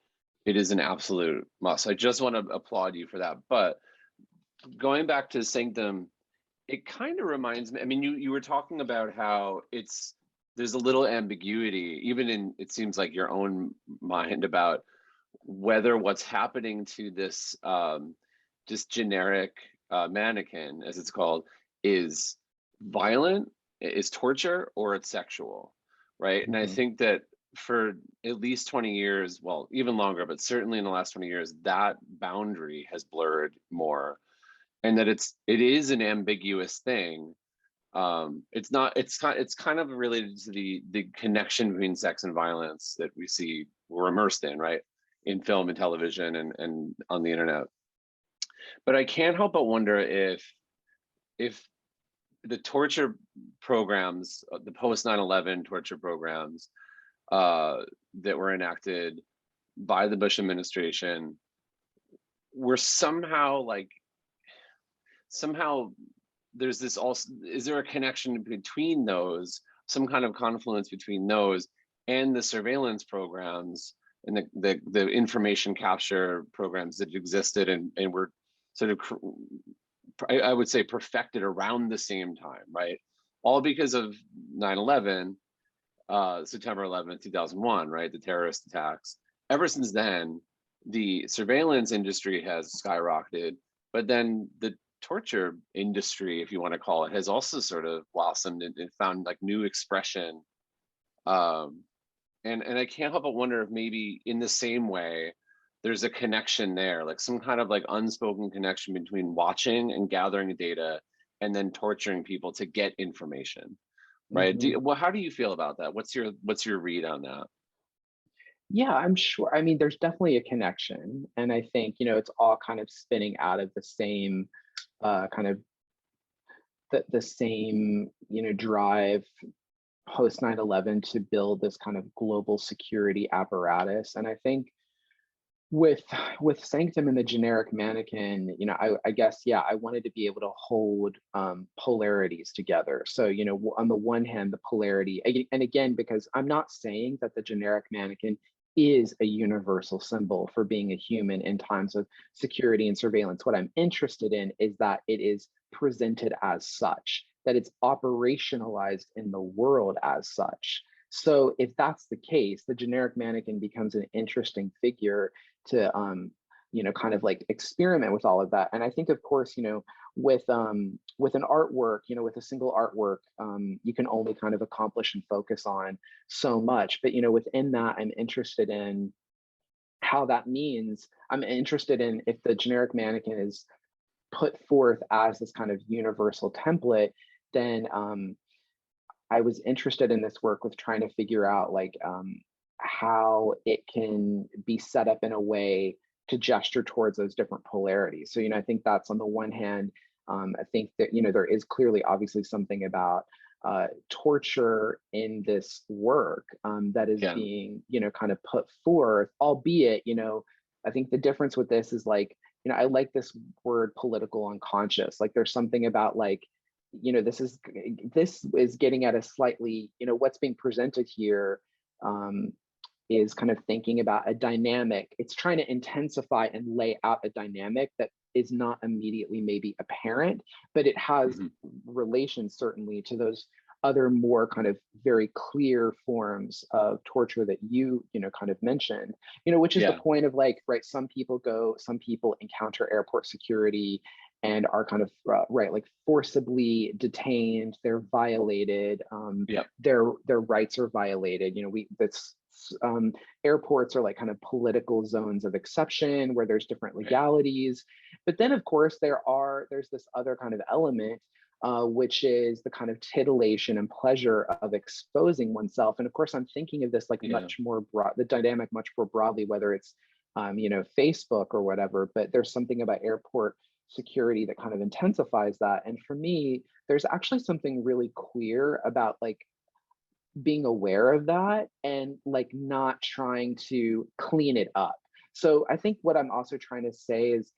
It is an absolute must. I just want to applaud you for that. But going back to Sanctum, it kind of reminds me, I mean, you were talking about how there's a little ambiguity, even in, it seems like your own mind, about whether what's happening to this just generic mannequin, as it's called, is violent, is torture, or it's sexual, right? And I think that for at least 20 years, well, even longer, but certainly in the last 20 years, that boundary has blurred more, and that it is an ambiguous thing. It's not, it's kind of related to the connection between sex and violence that we're immersed in, right, in film and television and on the internet. But I can't help but wonder if the torture programs, the post 9/11 torture programs that were enacted by the Bush administration, were somehow there's this also, is there a connection between those, some kind of confluence between those and the surveillance programs and the information capture programs that existed and were sort of, I would say, perfected around the same time, right? All because of 9/11, September 11th, 2001, right? The terrorist attacks. Ever since then, the surveillance industry has skyrocketed, but then the torture industry, if you want to call it, has also sort of blossomed and found like new expression. And I can't help but wonder if maybe in the same way, there's a connection there, like some kind of like unspoken connection between watching and gathering data and then torturing people to get information, right? Mhm. Well, how do you feel about that? What's your read on that? Yeah, I'm sure. I mean, there's definitely a connection, and I think it's all kind of spinning out of the same kind of the same drive post 9/11 to build this kind of global security apparatus. And I think with Sanctum and the generic mannequin, I guess, yeah, I wanted to be able to hold polarities together. So on the one hand, the polarity, and again, because I'm not saying that the generic mannequin is a universal symbol for being a human in times of security and surveillance. What I'm interested in is that it is presented as such, that it's operationalized in the world as such. So if that's the case, the generic mannequin becomes an interesting figure to kind of like experiment with all of that. And I think, of course, with an artwork, with a single artwork, you can only kind of accomplish and focus on so much. But within that, I'm interested in how that means. I'm interested in if the generic mannequin is put forth as this kind of universal template, then I was interested in this work with trying to figure out like how it can be set up in a way to gesture towards those different polarities. So I think that's on the one hand. I think that there is clearly, obviously, something about torture in this work that is Yeah, being kind of put forth, albeit I think the difference with this is like I like this word political unconscious. Like there's something about like this is getting at a slightly what's being presented here is kind of thinking about a dynamic. It's trying to intensify and lay out a dynamic that is not immediately maybe apparent, but it has hmm, relation certainly to those other more kind of very clear forms of torture that you kind of mentioned, which is the yeah, point of like, right, some people encounter airport security and are kind of right, like forcibly detained, they're violated, yeah, their rights are violated. That's airports are like kind of political zones of exception where there's different right, legalities. But then of course there's this other kind of element which is the kind of titillation and pleasure of exposing oneself. And of course, I'm thinking of this like yeah, much more broad, the dynamic much more broadly, whether it's Facebook or whatever. But there's something about airport security that kind of intensifies that. And for me, there's actually something really queer about like being aware of that and like not trying to clean it up. So I think what I'm also trying to say is,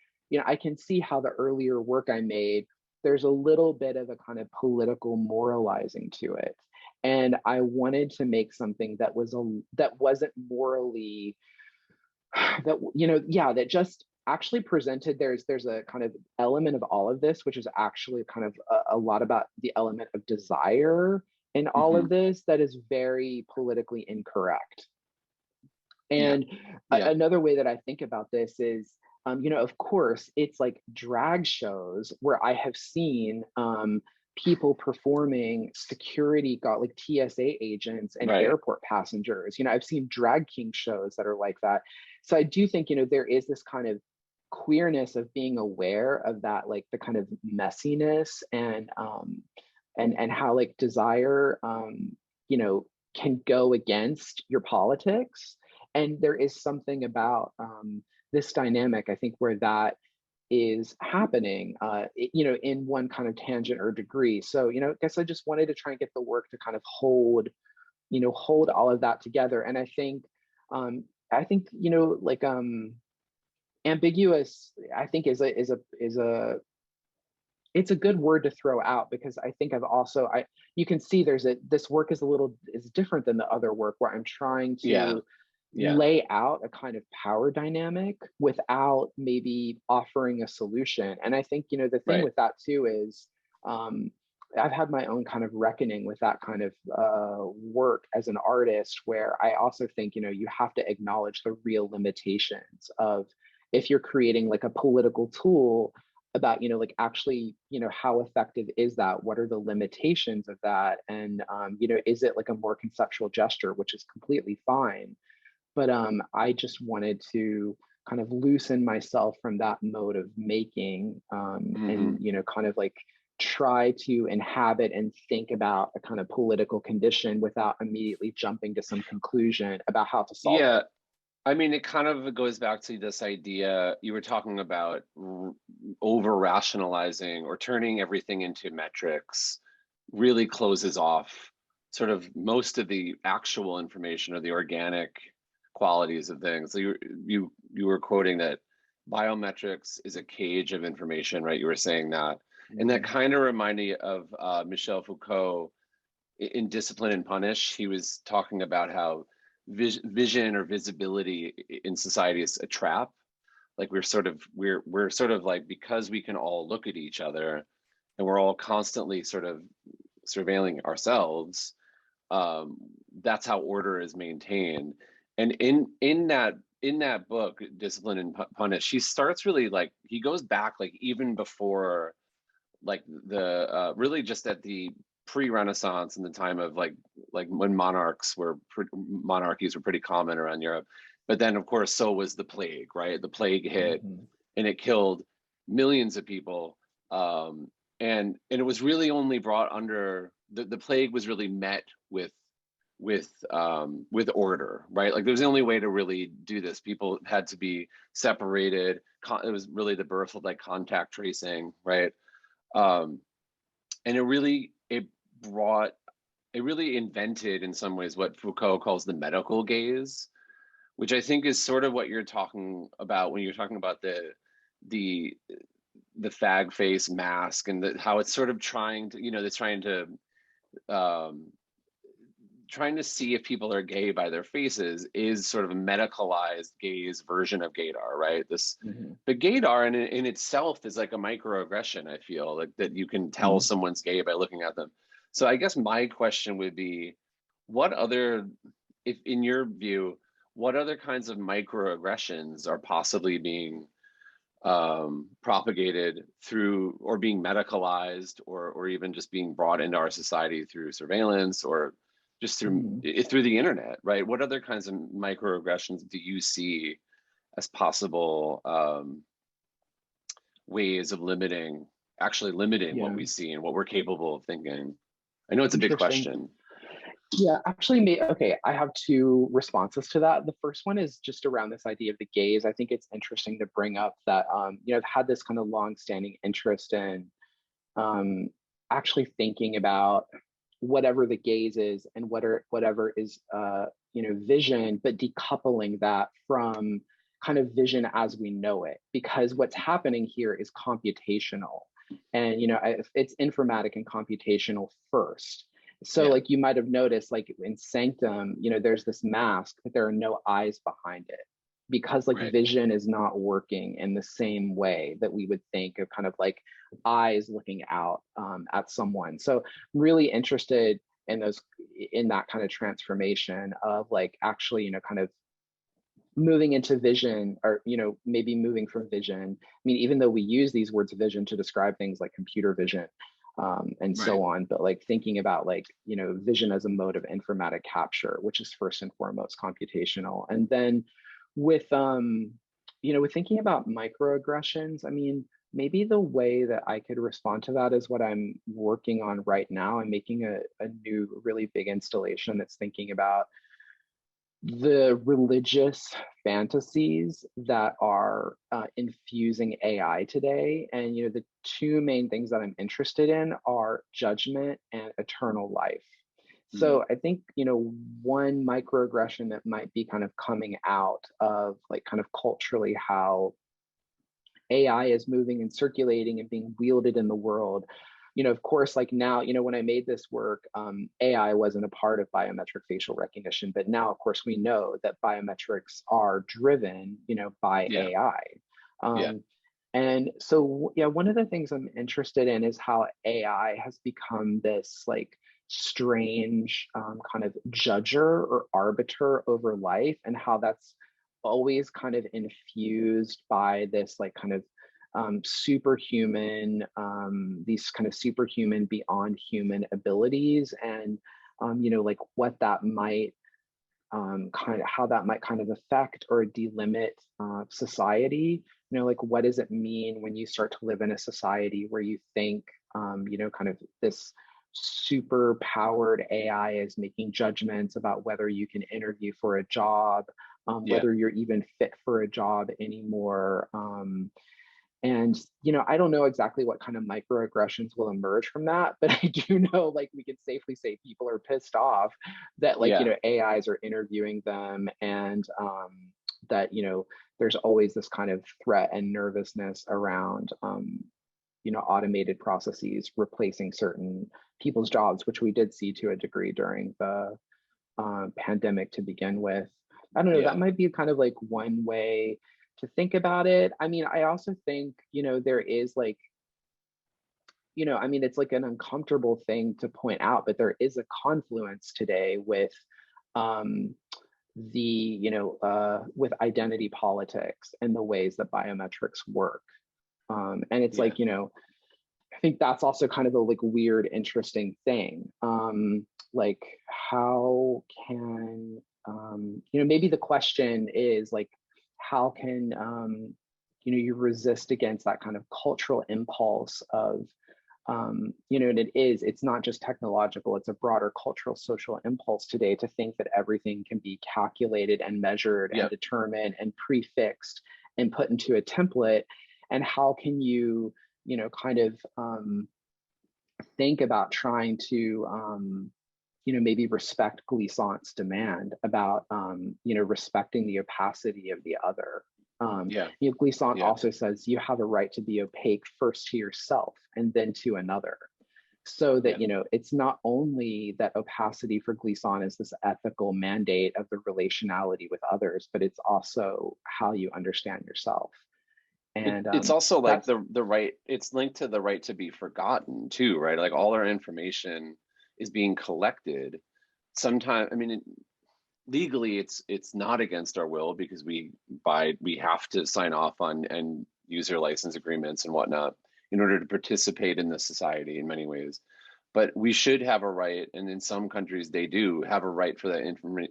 I can see how the earlier work I made, there's a little bit of a kind of political moralizing to it. And I wanted to make something that wasn't morally that yeah, that just actually presented there's a kind of element of all of this which is actually kind of a lot about the element of desire in all hmm, of this that is very politically incorrect. yeah, And yeah, another way that I think about this is, of course, it's like drag shows where I have seen people performing security guard, like TSA agents and right, airport passengers. I've seen drag king shows that are like that. So I do think, there is this kind of queerness of being aware of that, like the kind of messiness and how like desire, can go against your politics. And there is something about this dynamic, I think, where that is happening, in one kind of tangent or degree. So, I guess I just wanted to try and get the work to kind of hold all of that together. And I think, like ambiguous, I think is a it's a good word to throw out because I think you can see this work is different than the other work where I'm trying yeah, to Yeah, lay out a kind of power dynamic without maybe offering a solution. And I think, the thing right. with that too is, um, I've had my own kind of reckoning with that kind of work as an artist, where I also think, you have to acknowledge the real limitations of, if you're creating like a political tool, about, like actually, how effective is that? What are the limitations of that? And, is it like a more conceptual gesture, which is completely fine. But I just wanted to kind of loosen myself from that mode of making, Hmm. and kind of like try to inhabit and think about a kind of political condition without immediately jumping to some conclusion about how to solve Yeah, it. I mean, it kind of goes back to this idea you were talking about, over rationalizing or turning everything into metrics really closes off sort of most of the actual information or the organic qualities of things. So you were quoting that biometrics is a cage of information, right? You were saying that, and that Mhm. kind of reminded me of Michel Foucault in Discipline and Punish. He was talking about how vision or visibility in society is a trap. Like we're sort of like, because we can all look at each other and we're all constantly sort of surveilling ourselves. um, that's how order is maintained. And in that book, Discipline and Punish, he starts really like, he goes back like even before, like the really just at the pre-Renaissance, and the time of like when monarchies were pretty common around Europe. But then of course so was the plague, right? The plague hit Mhm. and it killed millions of people. And it was really only brought under the plague was really met with order, right? Like there was the only way to really do this. People had to be separated. It was really the birth of like contact tracing, right? um, and brought it really invented in some ways what Foucault calls the medical gaze, which I think is sort of what you're talking about when you're talking about the the fag face mask, and how it's sort of trying to, it's um, trying to see if people are gay by their faces, is sort of a medicalized gaze version of gaydar, right? This, Mhm. but gaydar in itself is like a microaggression. I feel like that you can tell Mhm. someone's gay by looking at them. So I guess my question would be, what other, if in your view, what other kinds of microaggressions are possibly being propagated through, or being medicalized, or even just being brought into our society through surveillance, or just Mhm. through the internet, right? What other kinds of microaggressions do you see as possible ways of actually limiting what Yeah. we see and what we're capable of thinking? I know it's a big Interesting. question. Yeah, actually, okay, I have two responses to that. The first one is just around this idea of the gaze. I think it's interesting to bring up that, I've had this kind of long-standing interest in, um, actually thinking about whatever the gaze is and whatever is, vision, but decoupling that from kind of vision as we know it. Because what's happening here is computational, and it's informatic and computational first. So Yeah, like you might have noticed, like in Sanctum, there's this mask, but there are no eyes behind it, because like right. vision is not working in the same way that we would think of kind of like eyes looking out, at someone. So I'm really interested in that kind of transformation of like actually, kind of moving into vision, or maybe moving from vision. I mean, even though we use these words vision to describe things like computer vision, and Right. so on, but like thinking about like vision as a mode of informatic capture, which is first and foremost computational. And then with with thinking about microaggressions, I mean, maybe the way that I could respond to that is what I'm working on right now. I'm making a new really big installation that's thinking about the religious fantasies that are infusing AI today. And the two main things that I'm interested in are judgment and eternal life. Mm. So I think one microaggression that might be kind of coming out of like kind of culturally how AI is moving and circulating and being wielded in the world, of course, like now, when I made this work, AI wasn't a part of biometric facial recognition, but now, of course, we know that biometrics are driven, by Yeah. AI. Yeah. And so, yeah, one of the things I'm interested in is how AI has become this like strange kind of judger or arbiter over life, and how that's always kind of infused by this like kind of superhuman, these kind of superhuman, beyond human abilities, and like what that might kind of how that might kind of affect or delimit society. Like what does it mean when you start to live in a society where you think, kind of this super powered AI is making judgments about whether you can interview for a job, Yeah. whether you're even fit for a job anymore. And, I don't know exactly what kind of microaggressions will emerge from that, but I do know, like, we can safely say people are pissed off that, like, Yeah. AIs are interviewing them, and that, there's always this kind of threat and nervousness around, automated processes replacing certain people's jobs, which we did see to a degree during the pandemic to begin with. I don't know, Yeah. that might be kind of like one way to think about it. I mean, I also think, there is like, I mean, it's like an uncomfortable thing to point out, but there is a confluence today with um, with identity politics and the ways that biometrics work. And it's Yeah. like, I think that's also kind of a like weird, interesting thing. Like how can, maybe the question is like, how can, you resist against that kind of cultural impulse of, and it's not just technological, it's a broader cultural social impulse today to think that everything can be calculated and measured and Yeah. determined and prefixed and put into a template. And how can you, kind of think about trying to, maybe respect Glissant's demand about, respecting the opacity of the other. Yeah. Glissant Yeah. also says you have a right to be opaque first to yourself and then to another. So that, it's not only that opacity for Glissant is this ethical mandate of the relationality with others, but it's also how you understand yourself. And It's also like that's, the right, it's linked to the right to be forgotten too, right? Like all our information is being collected. Sometimes, I mean, legally it's not against our will because we have to sign off on and user license agreements and whatnot in order to participate in the society in many ways. But we should have a right, and in some countries they do have a right for that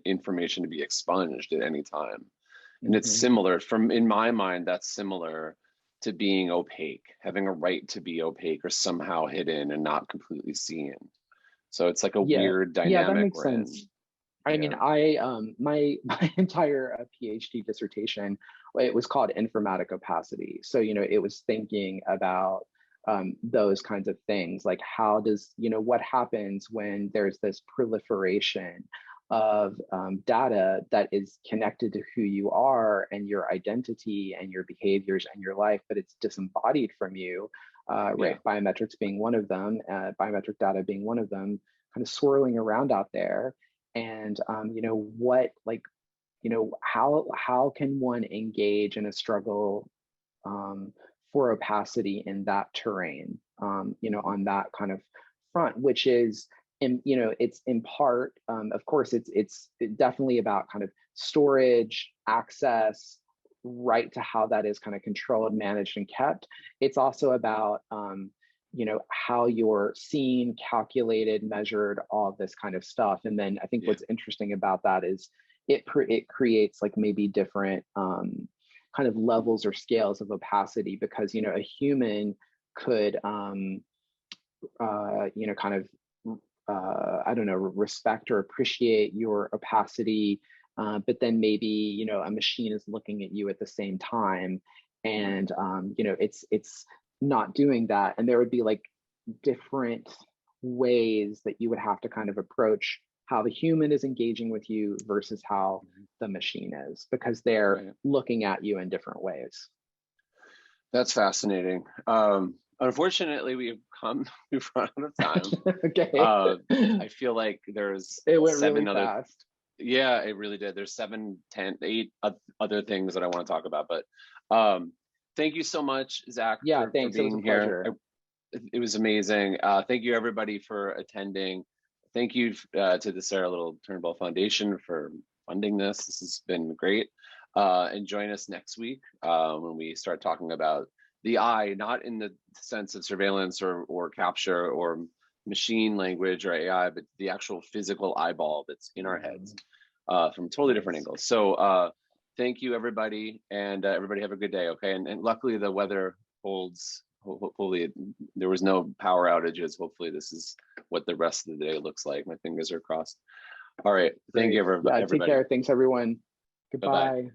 information to be expunged at any time. And it's similar, from in my mind, that's similar to being opaque, having a right to be opaque or somehow hidden and not completely seen. So it's like a weird yeah, that dynamic makes we're in. sense. I mean, I my entire PhD dissertation, it was called informatic opacity. So it was thinking about those kinds of things, like how does what happens when there's this proliferation of data that is connected to who you are and your identity and your behaviors and your life, but it's disembodied from you, right? Biometrics being one of them, biometric data being one of them, kind of swirling around out there. And what, like, how can one engage in a struggle for opacity in that terrain, on that kind of front, which is, it's in part, of course, it's definitely about kind of storage, access, right to how that is kind of controlled, managed, and kept. It's also about, how you're seen, calculated, measured, all this kind of stuff. And then I think what's interesting about that is it creates like maybe different kind of levels or scales of opacity, because a human could kind of I don't know, respect or appreciate your opacity, but then maybe a machine is looking at you at the same time, and it's not doing that, and there would be like different ways that you would have to kind of approach how the human is engaging with you versus how the machine is, because they're looking at you in different ways. That's fascinating. Unfortunately, we've run out of time. Okay. I feel like there's It went really 7 other, fast. yeah, it really did. There's 7, 10, 8 other things that I want to talk about, but thank you so much, Zach, Yeah, for thanks. It was a being here. pleasure. It was amazing. Thank you everybody for attending. Thank you to the Sara Turnbull Foundation for funding this. This has been great. And join us next week when we start talking about the eye, not in the sense of surveillance or capture or machine language or AI, but the actual physical eyeball that's in our heads from totally different angles. So thank you everybody, and everybody have a good day, okay? And luckily the weather holds. Hopefully there was no power outages. Hopefully this is what the rest of the day looks like. My fingers are crossed. All right. Thank you, Great. Yeah, everybody. take care. Thanks, everyone. Bye-bye. Goodbye.